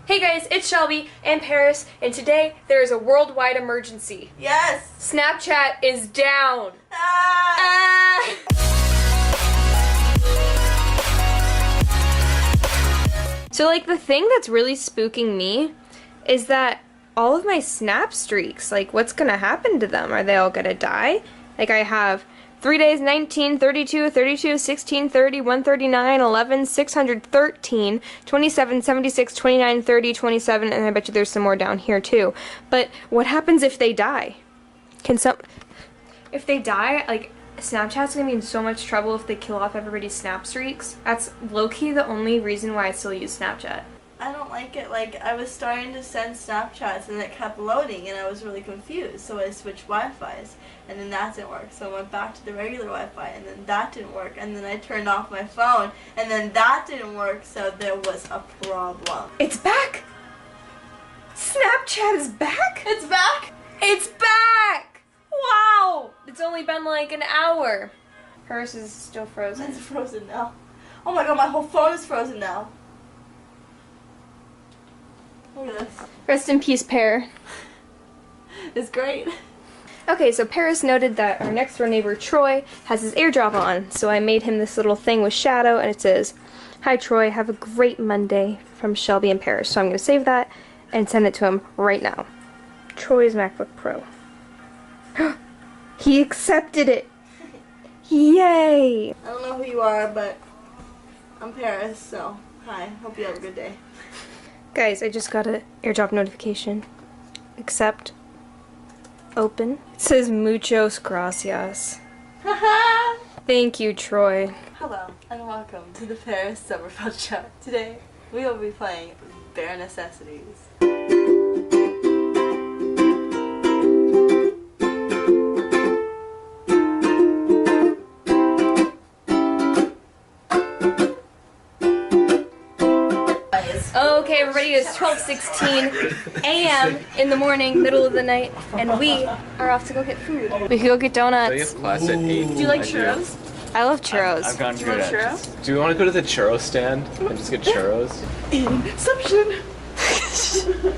Hey guys, it's Shelby and Paris, and today there is a worldwide emergency. Yes! Snapchat is down. So like the thing that's really spooking me is that all of my snap streaks, like what's gonna happen to them? Are they all gonna die? Like I have 3 days, 19, 32, 32, 16, 30, 139, 11, 613, 27, 76, 29, 30, 27, and I bet you there's some more down here too. But what happens if they die? If they die, like, Snapchat's gonna be in so much trouble if they kill off everybody's snap streaks. That's low-key the only reason why I still use Snapchat. I don't like it. Like, I was starting to send Snapchats and it kept loading and I was really confused. So I switched Wi-Fis and then that didn't work. So I went back to the regular Wi-Fi and then that didn't work. And then I turned off my phone and then that didn't work. So there was a problem. It's back! Snapchat is back? It's back? It's back! Wow! It's only been like an hour. Hers is still frozen. It's frozen now. Oh my god, my whole phone is frozen now. Look at this. Rest in peace, Pear. It's great. Okay, so Paris noted that our next door neighbor, Troy, has his airdrop on, so I made him this little thing with Shadow, and it says, "Hi Troy, have a great Monday from Shelby and Paris." So I'm going to save that and send it to him right now. Troy's MacBook Pro. He accepted it! Yay! I don't know who you are, but I'm Paris, so hi. Hope you have a good day. Guys, I just got an airdrop notification. Accept. Open. It says muchos gracias. Thank you, Troy. Hello, and welcome to the Paris Summerfeld Show. Today, we will be playing Bare Necessities. Okay, everybody, it's 12:16 a.m. in the morning, middle of the night, and we are off to go get food. We could go get donuts. So you have class at 8. Do you like churros? I love churros. I've gotten Do good you like at churros? Do we want to go to the churro stand and just get churros? Inception!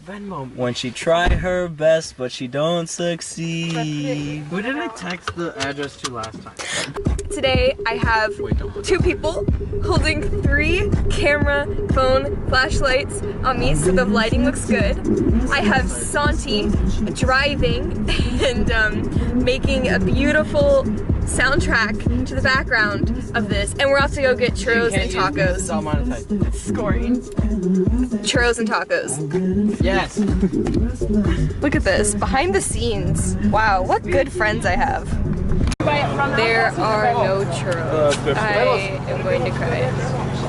Venmo. When she try her best, but she don't succeed. Who did I text the address to last time? Today, I have 2 people holding 3 camera, phone, flashlights on me so the lighting looks good. I have Santi driving and making a beautiful soundtrack to the background of this, and we're off to go get churros and tacos. Scoring. Churros and tacos. Yes. Look at this, behind the scenes. Wow, what good friends I have. There are no churros. I am going to cry.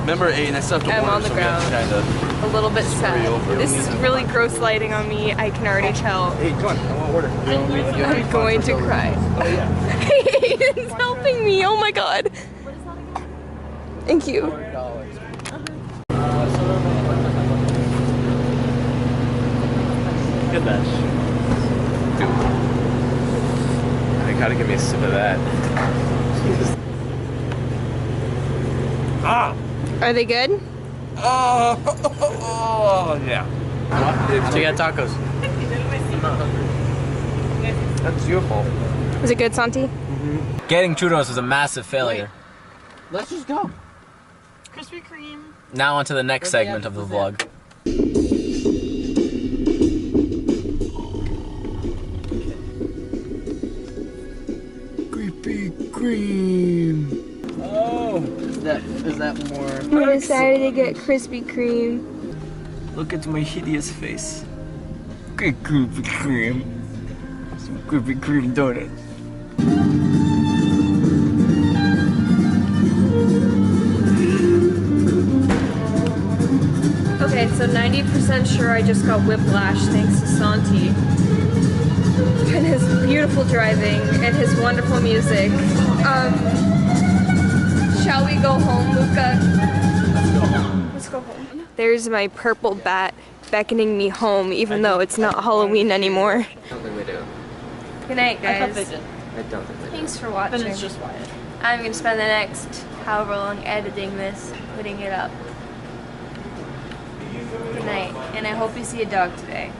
Remember 8 and I still have to I'm order, on the so we have to ground. kinda A little bit sad. This is really gross lighting on me, I can already tell. Hey, come on, I want to order. I'm going to cry. Oh, yeah. He's helping me, oh my god. Thank you. Good match. Dude. I gotta give me a sip of that. Jesus. Ah! Are they good? Oh, yeah. So you got tacos. That's your fault. Was it good, Santi? Getting churros was a massive failure. Let's just go. Krispy Kreme. Now on to the next segment of the vlog. Krispy Kreme. Oh, is that more? We decided to get Krispy Kreme. Look at my hideous face. Krispy Kreme. Some Krispy Kreme donuts. Okay, so 90% sure I just got whiplash thanks to Santi. And his beautiful driving and his wonderful music. Shall we go home, Luca? Let's go home. There's my purple bat beckoning me home, even though it's not Halloween anymore. I don't think we do. Good night, guys. I don't think we do. Thanks for watching. Then it's just Wyatt. I'm gonna spend the next however long editing this, putting it up. Good night, and I hope you see a dog today.